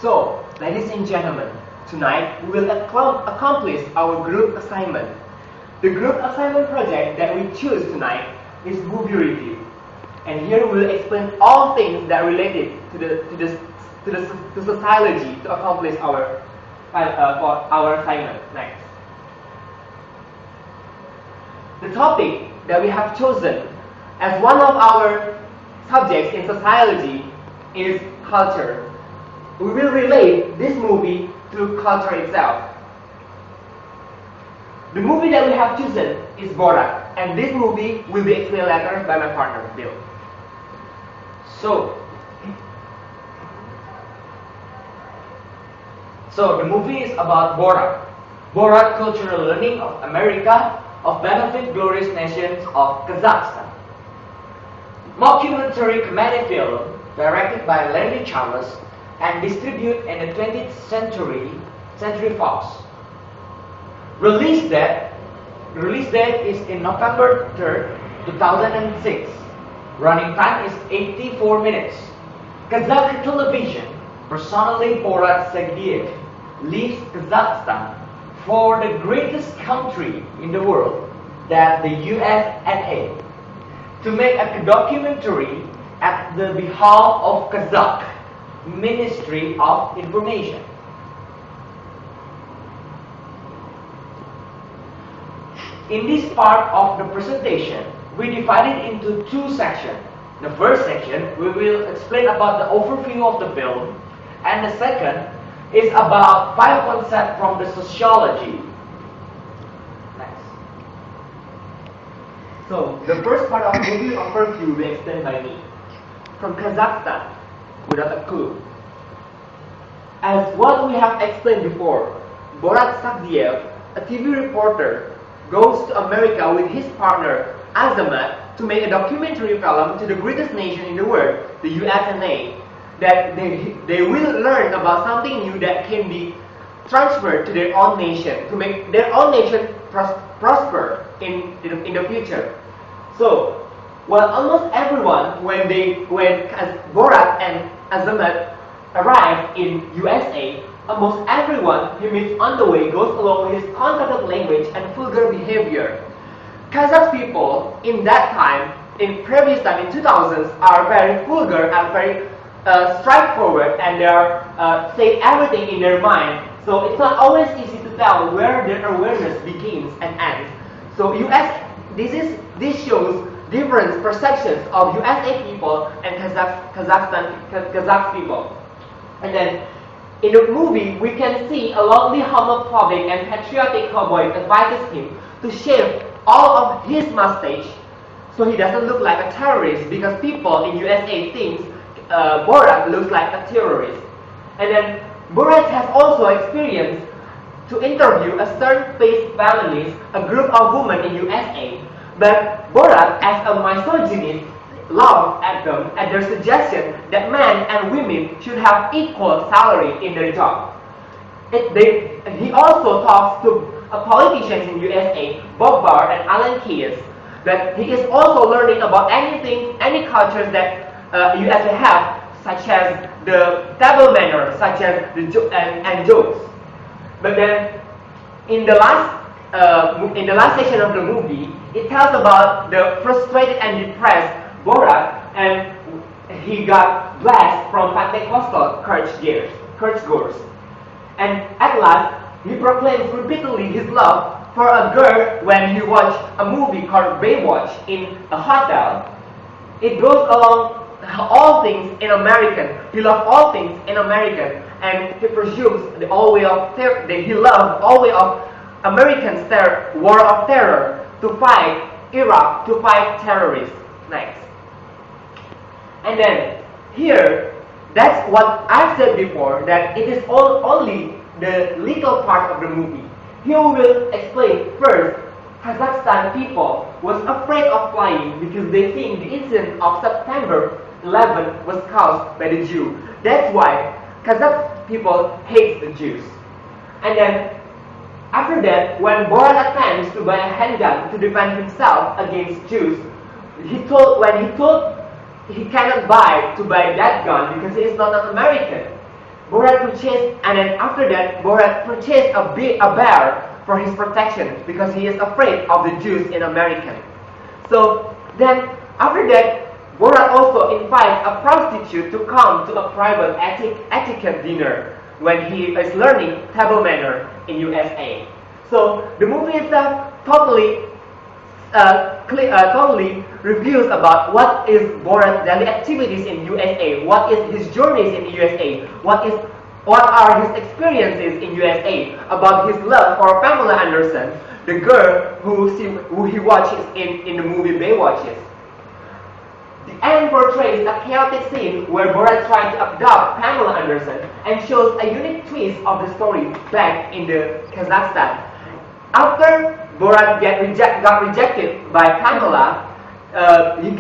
So, ladies and gentlemen, tonight we will accomplish our group assignment. The group assignment project that we choose tonight is movie review. And here we will explain all things that related to sociology to accomplish our assignment. Next. The topic that we have chosen as one of our subjects in sociology is culture. We will relate this movie to culture itself. The movie that we have chosen is Borat, and this movie will be explained later by my partner, Bill. So the movie is about Borat. Borat cultural learning of America, of benefit glorious nations of Kazakhstan. Mockumentary comedy film directed by Larry Chalmers and distributed in the 20th Century Fox. Release date is in November 3rd, 2006. Running time is 84 minutes. Kazakh television, personally Borat Sagdiyev, leaves Kazakhstan for the greatest country in the world, that the USA, to make a documentary at the behalf of Kazakh Ministry of Information. In this part of the presentation, we divide it into two sections. The first section, we will explain about the overview of the film, and the second is about 5 concepts from the sociology. Next. So, the first part of the movie overview will be explained by me. From Kazakhstan, without a clue. As what we have explained before, Borat Sagdiyev, a TV reporter, goes to America with his partner Azamat to make a documentary film to the greatest nation in the world, the USA, that they will learn about something new that can be transferred to their own nation, to make their own nation prosper in the future. So, well, almost everyone, when Borat and Azamat arrive in USA, almost everyone he meets on the way goes along with his concerted language and vulgar behavior. Kazakh people in that time, in previous time, in 2000s, are very vulgar and very straightforward, and they are say everything in their mind. So it's not always easy to tell where their awareness begins and ends. So this shows different perceptions of USA people and Kazakh people. And then in the movie, we can see a lonely homophobic and patriotic cowboy advises him to shave all of his mustache so he doesn't look like a terrorist, because people in USA think Borat looks like a terrorist. And then Borat has also experienced to interview a stern-faced feminist, a group of women in USA, but Borat, as a misogynist, laughs at them at their suggestion that men and women should have equal salary in their job. He also talks to politicians in USA, Bob Barr and Alan Keyes, that he is also learning about any cultures that USA have, such as the table manners, such as and jokes. But then, in the last section of the movie, it tells about the frustrated and depressed Borat, and he got blessed from Pentecostal churchgoers. And at last, he proclaims repeatedly his love for a girl when he watched a movie called Baywatch in a hotel. It goes along all things in American. He loves all things in American, and he presumes he loves all way of American war of terror to fight Iraq, to fight terrorists. Next. And then here, that's what I've said before, that it is only the little part of the movie. Here we will explain first, Kazakhstan people was afraid of flying because they think the incident of September 11 was caused by the Jew. That's why Kazakh people hate the Jews. And then after that, when Borat attempts to buy a handgun to defend himself against Jews, he told he cannot buy that gun because he is not an American. Borat purchased, and then after that, Borat purchased a bear for his protection because he is afraid of the Jews in America. So then, after that, Borat also invites a prostitute to come to a private etiquette dinner when he is learning table manner in USA. So the movie itself totally reviews about what is Borat's daily activities in USA, what is his journeys in USA, what are his experiences in USA, about his love for Pamela Anderson, the girl who he watches in the movie Baywatches. The end portrays a chaotic scene where Borat tries to abduct Pamela Anderson and shows a unique twist of the story back in the Kazakhstan. After Borat got rejected by Pamela, he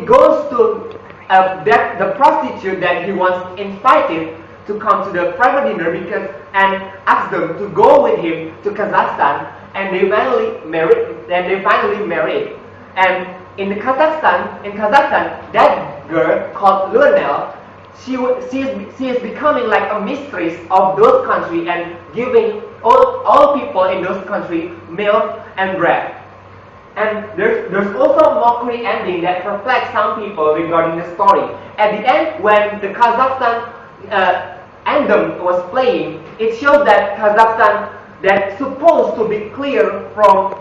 goes to the prostitute that he once invited to come to the private dinner and asks them to go with him to Kazakhstan, and they finally married. And in Kazakhstan, that girl called Lionel, she is becoming like a mistress of those countries and giving all people in those countries milk and bread. And there's also a mockery ending that reflects some people regarding the story. At the end, when the Kazakhstan anthem was playing, it shows that Kazakhstan, that's supposed to be clear from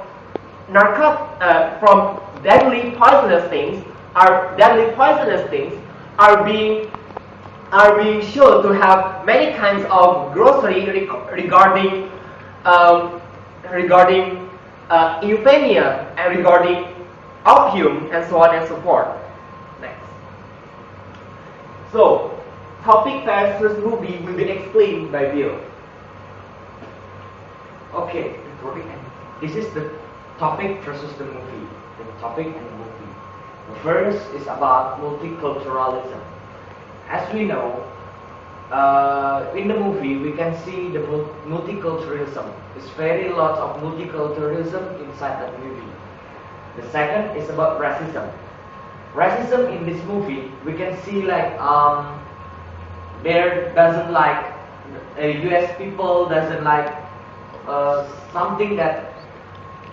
deadly poisonous things, are being shown to have many kinds of grocery regarding euphemia and regarding opium and so on and so forth. Next. So, topic versus movie will be explained by Bill. Okay, this is the topic versus the movie. The topic and the movie. The first is about multiculturalism. As we know, in the movie we can see the multiculturalism. There's very lots of multiculturalism inside that movie. The second is about racism. Racism in this movie, we can see like there doesn't like US people doesn't like something that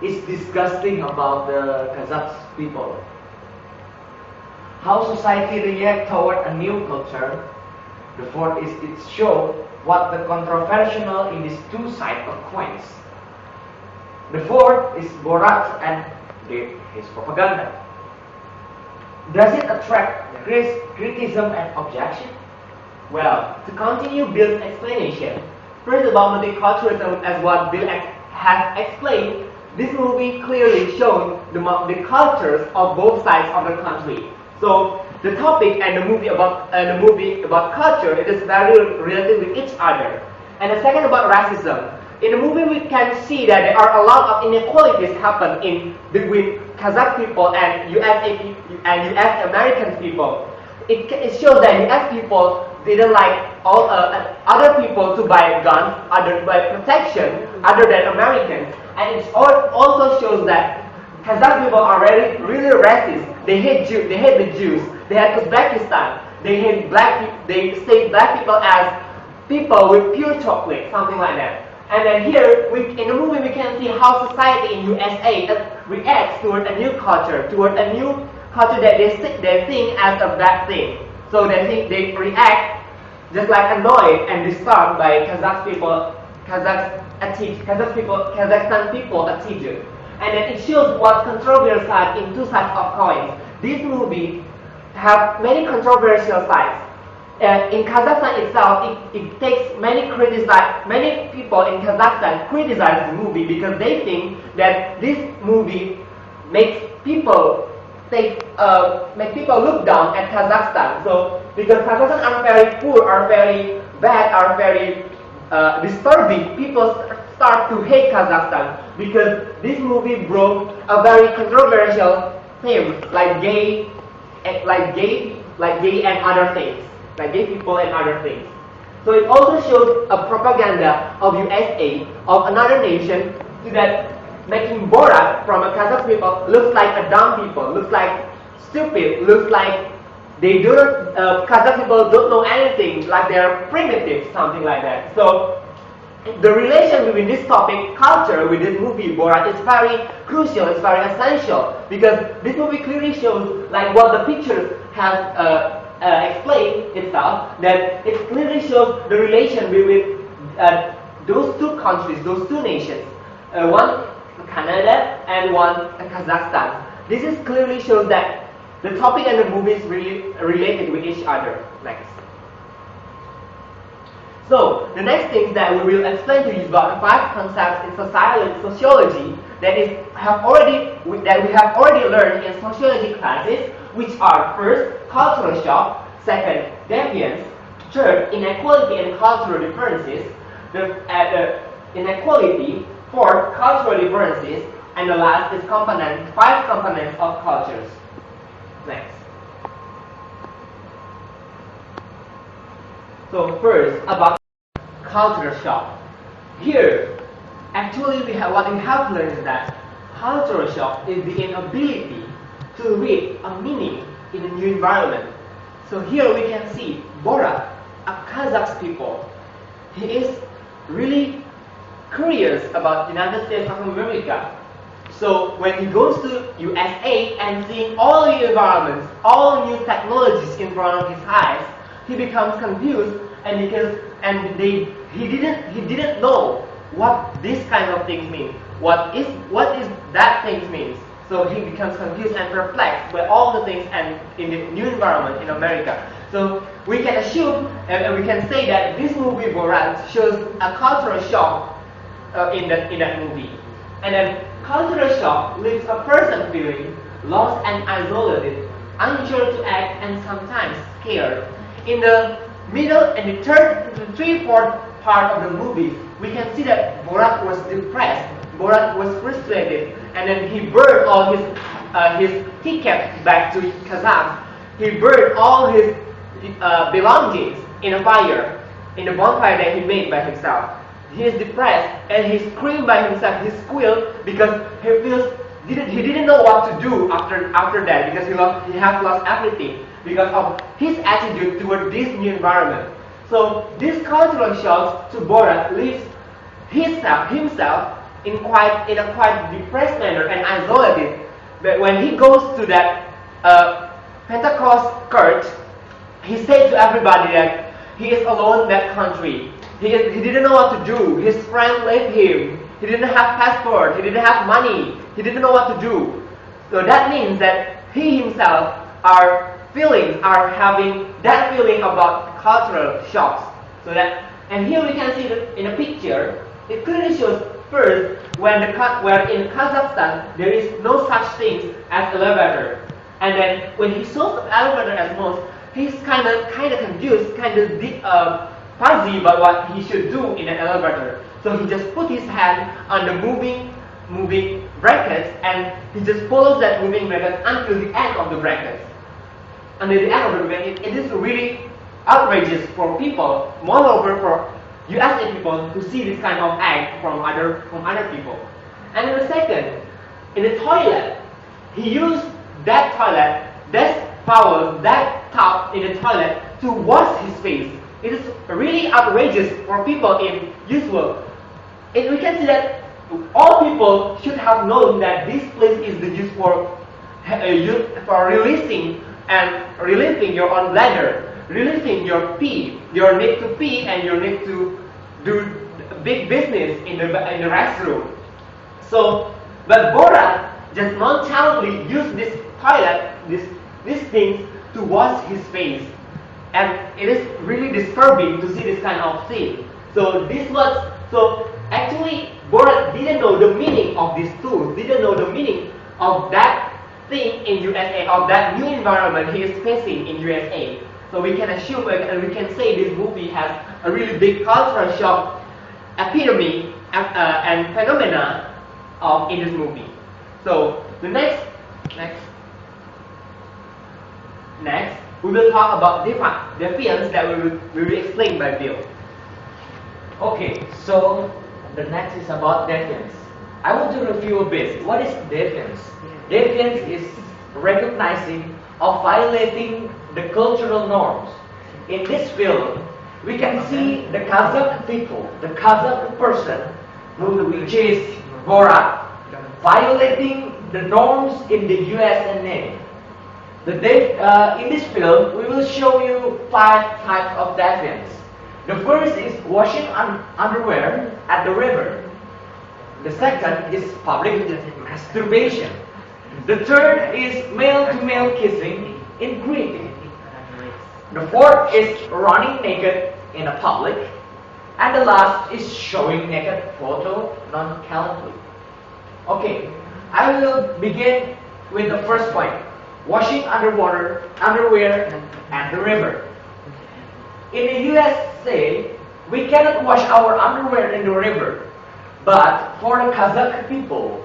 is disgusting about the Kazakh people. How society react toward a new culture. The fourth is it shows what the controversial in these two sides of coins. The fourth is Borat and his propaganda. Does it attract criticism and objection? Well, to continue Bill's explanation, first about multiculturalism, as what Bill has explained, this movie clearly shows the cultures of both sides of the country. So the topic and the movie about culture, it is very related with each other. And the second about racism. In the movie, we can see that there are a lot of inequalities happen between Kazakh people and US American people. It shows that US people didn't like all other people to buy guns, other buy protection, other than Americans. And it also shows that Kazakh people are really racist. They hate the Jews. They hate Uzbekistan. They hate black people. They state black people as people with pure chocolate, something like that. And then here, in the movie, we can see how society in USA reacts toward a new culture, that they think as a bad thing. So they react just like annoyed and disturbed by Kazakhstan people attitude. And then it shows what controversial in two sides of coins. This movie have many controversial sides. In Kazakhstan itself, it takes many people in Kazakhstan criticize the movie because they think that this movie makes people look down at Kazakhstan. So because Kazakhstan are very poor, are very bad, are very disturbing, people start to hate Kazakhstan because this movie brought a very controversial theme like gay and other things. Like gay people and other things. So it also shows a propaganda of USA, of another nation, so that making Borat from a Kazakh people looks like a dumb people, looks like stupid, looks like they do not, Kazakh people don't know anything, like they're primitive, something like that. So the relation between this topic, culture, with this movie Borat is very crucial, it's very essential, because this movie clearly shows, like what the pictures have explained itself, that it clearly shows the relation between those two countries, those two nations, one Canada and one Kazakhstan. This is clearly shows that the topic and the movie is really related with each other. Next. So the next thing that we will explain to you is about the 5 concepts in sociology that we have already learned in sociology classes, which are first, cultural shock; second, deviance; third, inequality and cultural differences; the inequality; fourth, cultural differences; and the last is 5 components of cultures. Next. So first, about cultural shock. Here, actually, what we have learned is that cultural shock is the inability to read a meaning in a new environment. So here we can see Borat, a Kazakh people. He is really curious about the United States of America. So when he goes to USA and seeing all new environments, all new technologies in front of his eyes, he becomes confused, and he didn't know what this kind of things mean. What is that things means? So he becomes confused and perplexed by all the things and in the new environment in America. So we can assume and we can say that this movie Borat shows a cultural shock in that movie. And then cultural shock leaves a person feeling lost and isolated, unsure to act, and sometimes scared. In the middle and the third, the 3/4 part of the movie, we can see that Borat was depressed, Borat was frustrated, and then he burned all his tickets back to Kazakh. He burned all his belongings in a fire, in the bonfire that he made by himself. He is depressed and he screamed by himself. He squealed because he didn't know what to do after that, because he has lost everything because of his attitude toward this new environment. So this cultural shock to Borat leaves himself in a quite depressed manner and isolated. But when he goes to that Pentecost church, he said to everybody that he is alone in that country. He didn't know what to do. His friend left him. He didn't have passport. He didn't have money. He didn't know what to do. So that means that he himself are having that feeling about cultural shocks. And here we can see that in a picture, it clearly shows first where in Kazakhstan there is no such thing as elevator. And then when he saw the elevator as most, he's kind of confused, fuzzy about what he should do in an elevator. So he just put his hand on the moving brackets, and he just follows that moving bracket until the end of the brackets. Until the end of the bracket, it is really outrageous for people, moreover for USA people, to see this kind of act from other people. And then the second, in the toilet, he used that tub in the toilet to wash his face. It is really outrageous for people in usual. And we can see that all people should have known that this place is the use for releasing and relieving your own bladder, releasing your pee, your need to pee and your need to do big business in the restroom. So, but Borat just nonchalantly used this toilet, these things to wash his face. And it is really disturbing to see this kind of thing. So actually Borat didn't know the meaning of these tools, didn't know the meaning of that thing in USA, of that new environment he is facing in USA. So we can assume and we can say this movie has a really big cultural shock epitome and phenomena in this movie. So the next, we will talk about defiance that will be explained by Bill. Okay, so the next is about defiance. I want to review a bit. What is defiance? Defiance is recognizing of violating the cultural norms. In this film, we can see the Kazakh people, the Kazakh person, which is Borat, violating the norms in the USA. In this film, we will show you 5 types of deviance. The first is washing underwear at the river. The second is public masturbation. The third is male-to-male kissing in Greek. The fourth is running naked in a public. And the last is showing naked photo nonchalantly. Okay, I will begin with the first point. Washing underwear at the river. In the USA, we cannot wash our underwear in the river. But for the Kazakh people,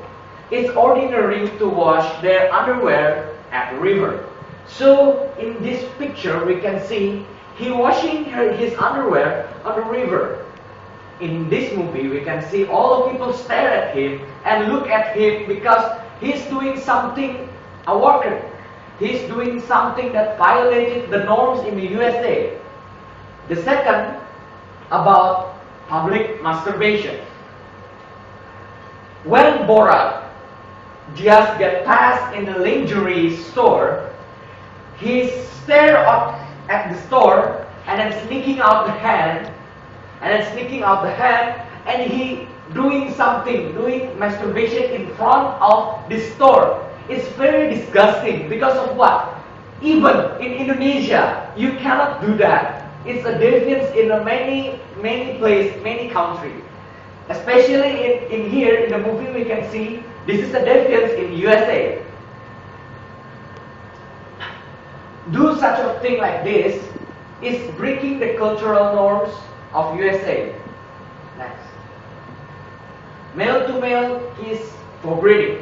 it's ordinary to wash their underwear at the river. So in this picture, we can see he washing his underwear on the river. In this movie, we can see all the people stare at him and look at him because he's doing something awaken. He's doing something that violated the norms in the USA. The second, about public masturbation. When Borat just get past in the lingerie store, he stare up at the store and then sneaking out the hand, and he doing masturbation in front of the store. It's very disgusting because of what? Even in Indonesia, you cannot do that. It's a deviance in many places, many countries. Especially in here, in the movie, we can see this is a deviance in USA. Do such a thing like this is breaking the cultural norms of USA. Next. Male to male kiss for breeding.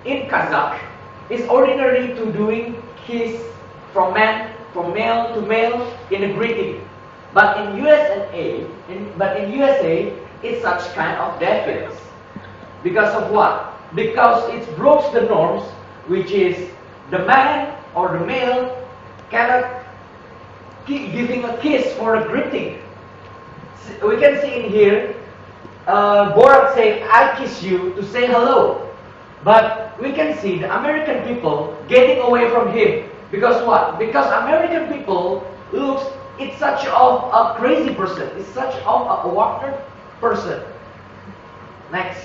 In Kazakh, it's ordinary to doing kiss from male to male in a greeting. But in USA, it's such kind of deviance. Because of what? Because it breaks the norms, which is the man or the male cannot keep giving a kiss for a greeting. We can see in here, Borat saying, "I kiss you" to say hello. But we can see the American people getting away from him. Because what? Because American people it's such a crazy person. It's such a water person. Next.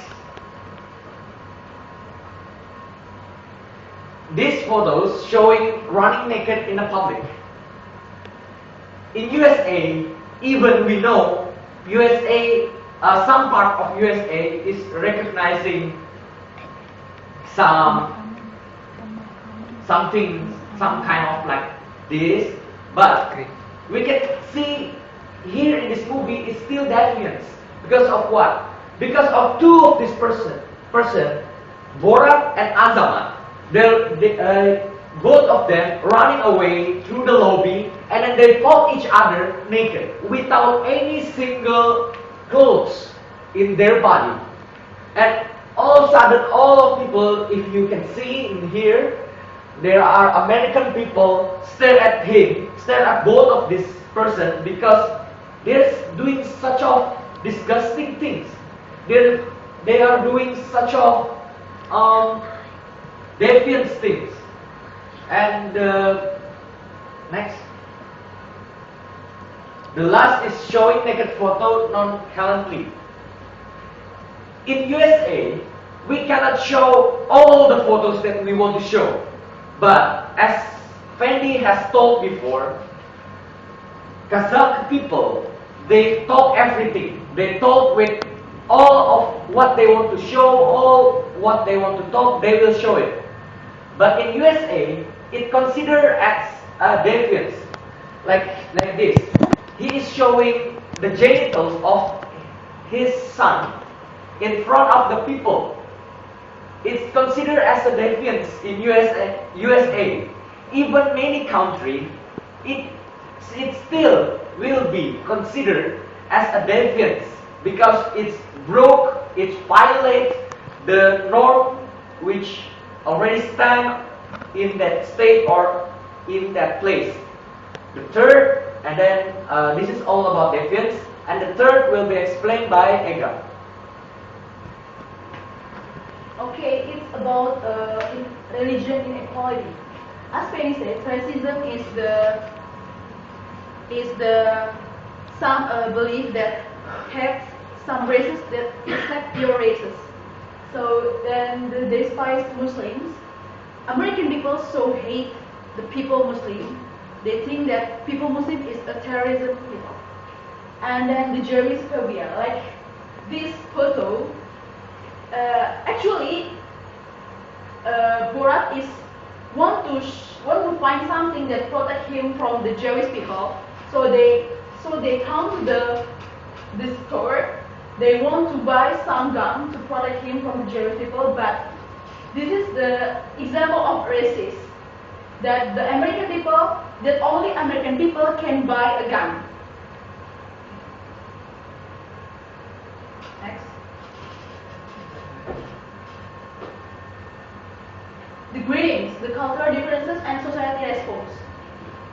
These photos showing running naked in the public. In USA, even we know USA, some part of USA is recognizing some kind of like this, but we can see here in this movie is still deviance. Because of what? Because of two of this person, Borat and Azamat. Both of them running away through the lobby, and then they fought each other naked without any single clothes in their body. And all of a sudden, all of people, if you can see in here, there are American people stare at both of this person because they're doing such of disgusting things. They are doing such of deviant things. And next, the last is showing naked photo nonchalantly. In USA, we cannot show all the photos that we want to show. But as Fendi has told before, Kazakh people, they talk everything. They talk with all of what they want to show, all what they want to talk, they will show it. But in USA, it considered as a deviance, like this. He is showing the genitals of his son in front of the people. It's considered as a deviance in USA. Even many countries, it still will be considered as a deviance because it's broke, it violates the norm which already stand in that state or in that place. The third, and then this is all about deviance, and the third will be explained by Ega. Okay, it's about religion inequality. As Penny said, racism is the some belief that have some races that accept your races. So then they despise Muslims. American people so hate the people Muslim. They think that people Muslim is a terrorism people. And then the Jewish phobia, like this photo. Actually, Borat is want to find something that protect him from the Jewish people. So they come to the store. They want to buy some gun to protect him from the Jewish people. But this is the example of racist. That the American people, that only American people can buy a gun. Next. The greetings, the cultural differences and society response.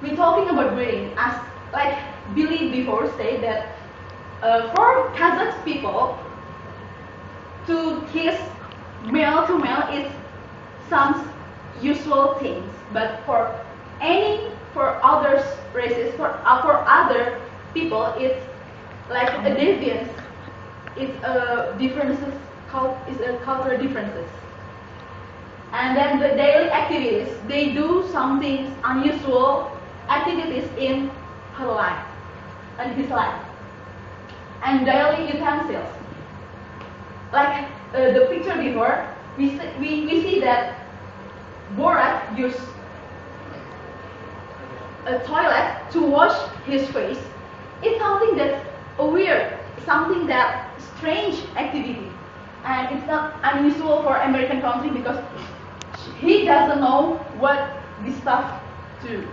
We're talking about greeting as like Billy before said that for Kazakh people to kiss male to male is some usual things, but for others races for other people it's like a deviance. It's a differences it's a cultural differences. And then the daily activities, they do some things unusual activities in her life, and his life. And daily utensils. Like the picture before, we see that Borat used a toilet to wash his face. It's something that's weird, something that strange activity. And it's not unusual for American country because he doesn't know what this stuff do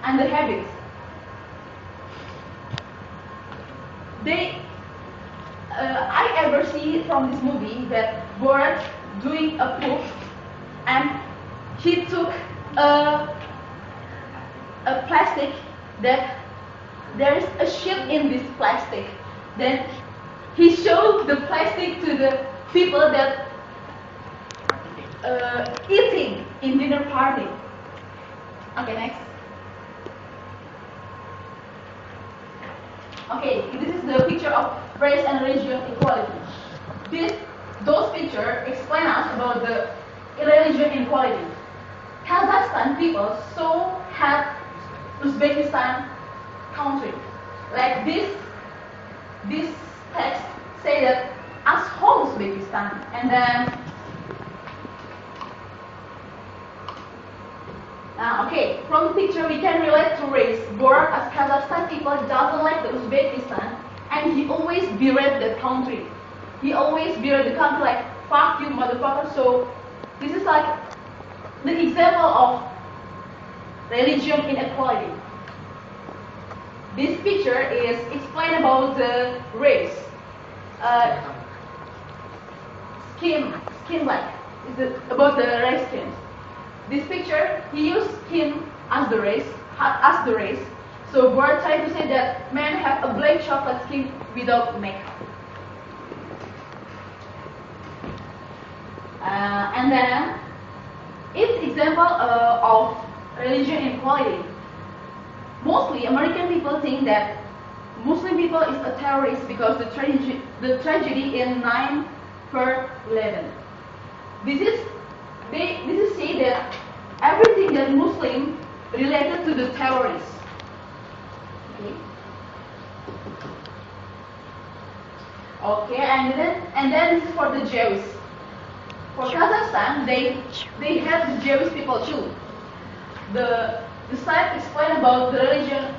and the habits. I ever see from this movie that Borat doing a poop and he took a plastic that there is a shit in this plastic. Then he showed the plastic to the people that eating in dinner party. Okay, next. Okay, this is the picture of race and religion equality. Those pictures explain us about the religion inequality. Kazakhstan people so have Uzbekistan country. Like this text say that as whole Uzbekistan, and then okay, from the picture we can relate to race. Borat as Kazakhstan people doesn't like the Uzbekistan, and he always berate the country. He always berate the country like fuck you motherfucker. So this is like the example of religion inequality. This picture is explain about the race. Skin black. Is about the race skins. This picture, he used skin as the race. So Borat tried to say that men have a black chocolate skin without makeup. And then, it's example of religion inequality. Mostly American people think that Muslim people is a terrorist because the tragedy in 9/11. This is say that everything that Muslim related to the terrorists. Okay. Okay, and then this is for the Jews. For Kazakhstan, they have the Jewish people too. The site explain about the religion.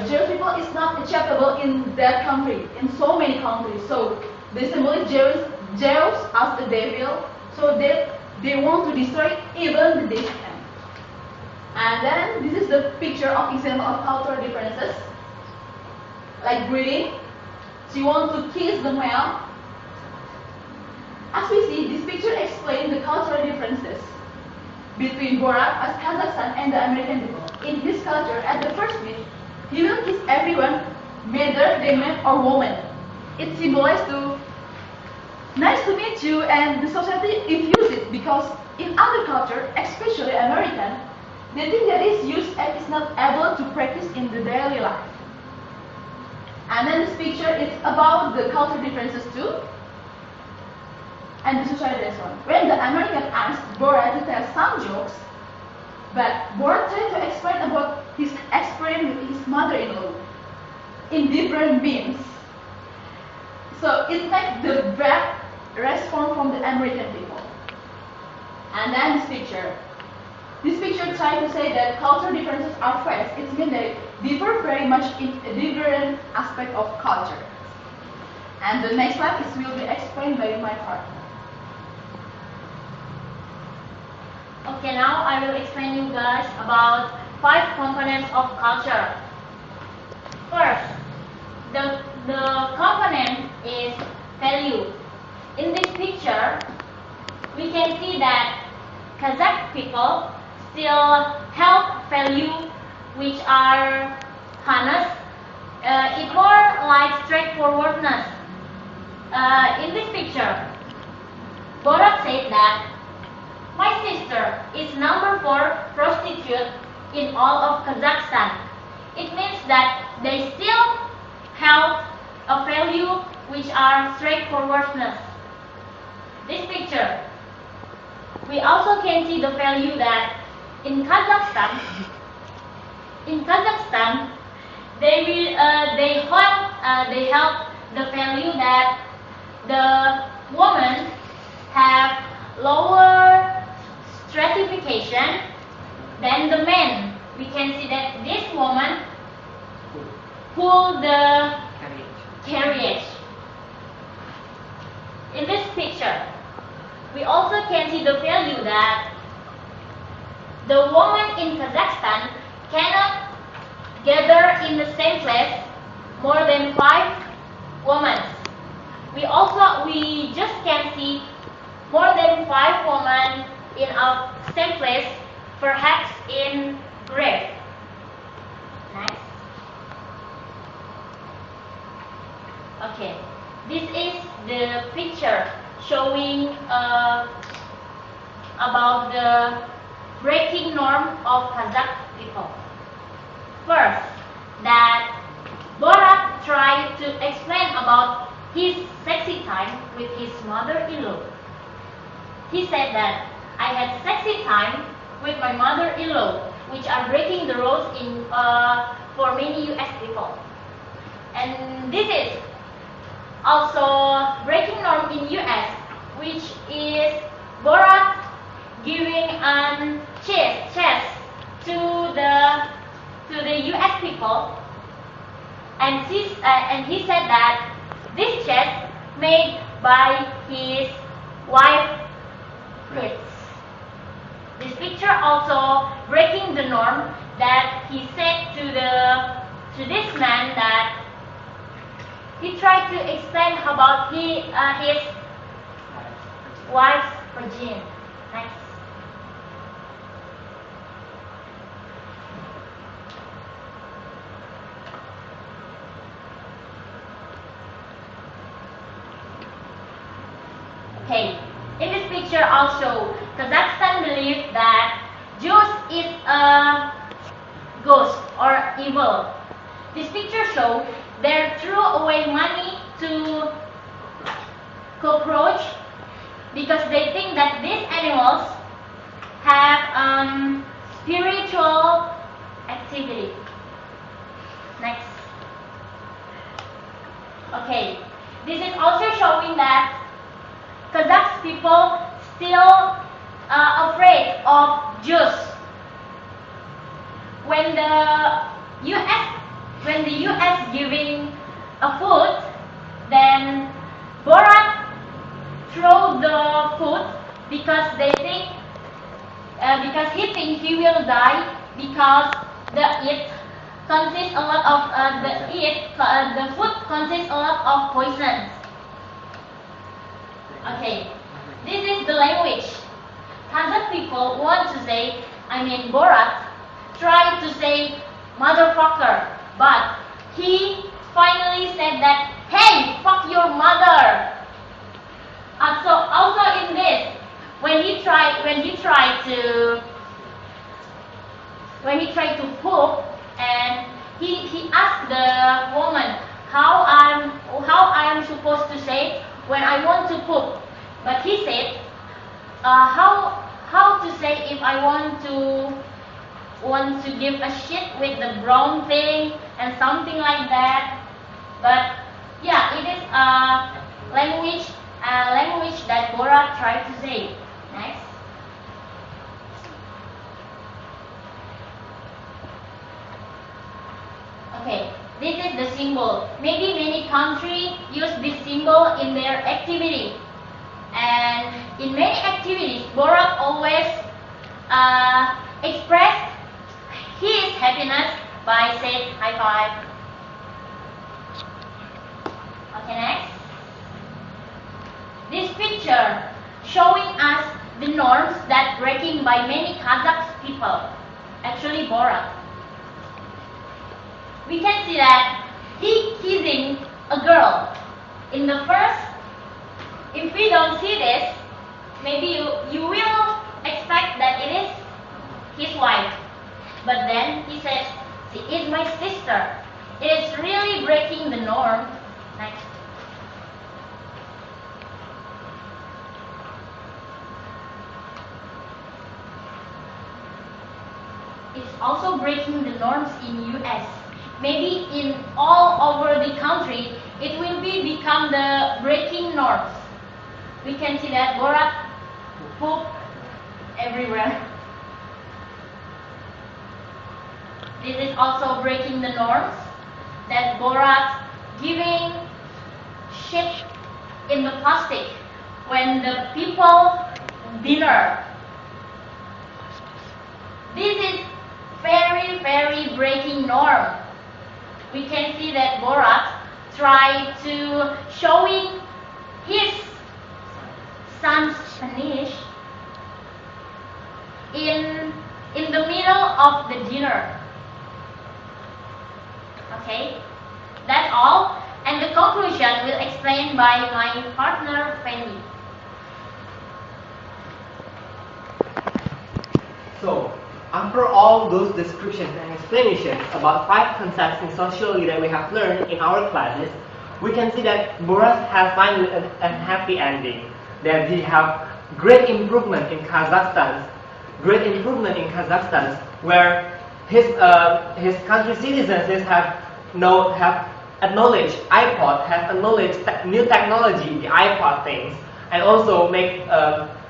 Jewish people is not acceptable in that country, in so many countries. So they symbolize Jews as the devil. So they want to destroy even the Christian. And then this is the picture of example of cultural differences. Like greeting. She wants to kiss the male. As we see, this picture explains the cultural differences. between Borat as Kazakhstan and the American people. In his culture, at the first meet, he will kiss everyone, whether they man or woman. It symbolizes to nice to meet you, and the society diffuse it because in other culture, especially American, they think that is used and is not able to practice in the daily life. And then this picture is about the culture differences too, and the society as well. When the American asked Borat to tell some jokes, but Borat tried to explain about his experience with his mother-in-law in different means. So it makes the bad response from the American people. And then this picture. This picture tries to say that cultural differences are facts. It means they differ very much in a different aspect of culture. And the next slide will be explained by my partner. Okay, now I will explain you guys about 5 components of culture. First, the component is value. In this picture, we can see that Kazakh people still have value which are honest. It's more like straightforwardness. In this picture, Borat said that my sister is number 4 prostitute in all of Kazakhstan. It means that they still have a value which are straightforwardness. This picture, we also can see the value that in Kazakhstan, they have the value that the woman have lower stratification than the men. We can see that this woman pull the carriage. In this picture, we also can see the value that the woman in Kazakhstan cannot gather in the same place more than 5 women. We just can see more than 5 women in a same place, perhaps in grave. Next. Okay, this is the picture showing about the breaking norm of Kazakh people. First, that Borat tried to explain about his sexy time with his mother-in-law. He said that I had sexy time with my mother-in-law, which are breaking the rules in for many US people. And this is also breaking norm in US, which is Borat giving a chess to the US people, and he said that this chess made by his wife Fritz. This picture also breaking the norm that he said to this man that he tried to explain about his wife's virgin. Next. Okay, in this picture also, Kazakhstan believes that Jews is a ghost or evil. This picture shows they threw away money to cockroach because they think that these animals have spiritual activity. Next. Okay, this is also showing that Kazakh people still afraid of Jews. When the US giving a food, then Borat throw the food because they think because he thinks he will die because it consists a lot of the food consists a lot of poison. Okay, this is the language. Kazakh Kazakh people want to say, Borat tried to say motherfucker, but he finally said that, hey, fuck your mother. Also in this, when he tried to poop, and he asked the woman how I'm supposed to say when I want to poop, but he said how to say if I want to give a shit with the brown thing and something like that. But yeah, it is a language that Borat tried to say. Next. Okay, this is the symbol. Maybe many countries use this symbol in their activity. And in many activities, Borat always expressed his happiness by saying high five. Okay, next. This picture showing us the norms that breaking by many Kazakh people. Actually, Borat. We can see that he kissing a girl. In the first, if we don't see this, maybe you will expect that it is his wife. But then he says, she is my sister. It is really breaking the norm. Next. It's also breaking the norms in US. Maybe in all over the country, it will become the breaking norms. We can see that Borat poop everywhere. This is also breaking the norms, that Borat giving shit in the plastic when the people dinner. This is very, very breaking norm. We can see that Borat tried to showing his son's Spanish in the middle of the dinner. Okay, that's all. And the conclusion will explain by my partner Fendi. So, after all those descriptions and explanations about 5 concepts in sociology that we have learned in our classes, we can see that Borat has finally a happy ending. That he have great improvement in Kazakhstan, where his country citizens have acknowledged iPod, have acknowledged new technology, the iPod things, and also make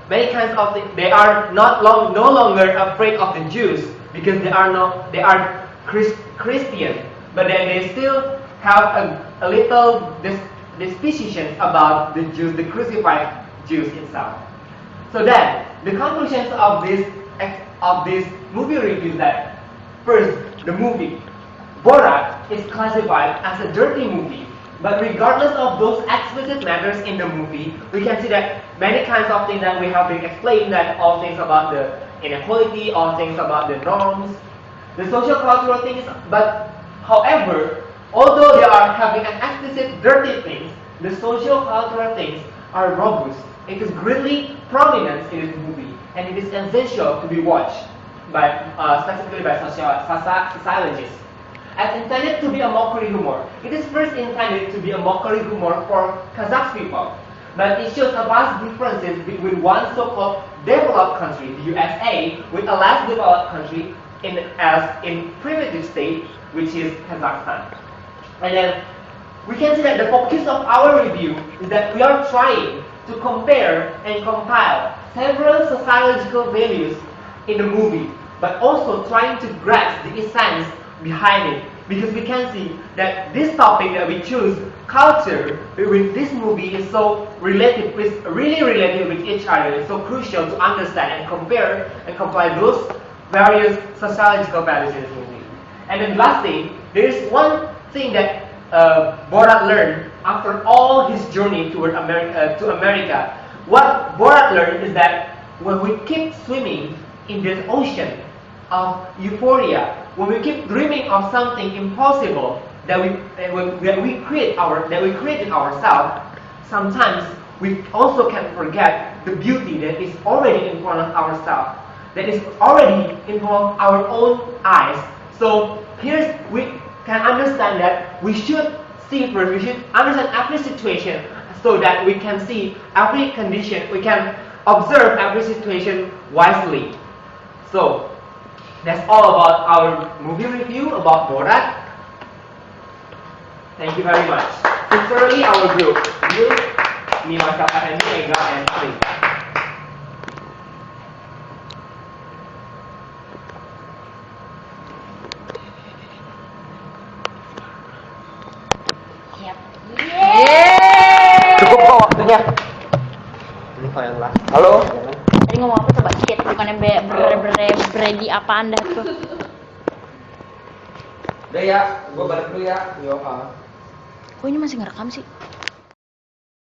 many kinds of things. They are no longer afraid of the Jews because they are Christian, but then they still have a little disposition about the Jews, the crucified Jews itself. So then the conclusions of this movie review is that first, the movie Borat is classified as a dirty movie. But regardless of those explicit matters in the movie, we can see that many kinds of things that we have been explained, that all things about the inequality, all things about the norms, the social cultural things. But however, although they are having an explicit dirty things, the social cultural things are robust. It is greatly prominent in this movie, and it is essential to be watched by specifically by sociologists. As intended to be a mockery humor. It is first intended to be a mockery humor for Kazakh people, but it shows a vast differences between one so-called developed country, the USA, with a less developed country in primitive state, which is Kazakhstan. And then we can see that the focus of our review is that we are trying to compare and compile several sociological values in the movie, but also trying to grasp the essence behind it, because we can see that this topic that we choose, culture, with this movie is so related, really related with each other. It's so crucial to understand and compare and compile those various sociological values in this movie. And then lastly, there is one thing that Borat learned after all his journey toward America. What Borat learned is that when we keep swimming in this ocean of euphoria, when we keep dreaming of something impossible that we create in ourselves, sometimes we also can forget the beauty that is already in front of ourselves, that is already in front of our own eyes. So here we can understand that we should see first, we should understand every situation so that we can see every condition, we can observe every situation wisely. So that's all about our movie review about Borat. Thank you very much. Sincerely, our group, you, me, myself, and Ega, and Sri. Siap. Cukup kok waktunya. Ini kalau yang last. Halo. Tadi ngomong apa coba shit, bukannya beredi apa Anda tuh? Udah ya, gue balik dulu ya. Yo, Kok ini masih ngerekam sih?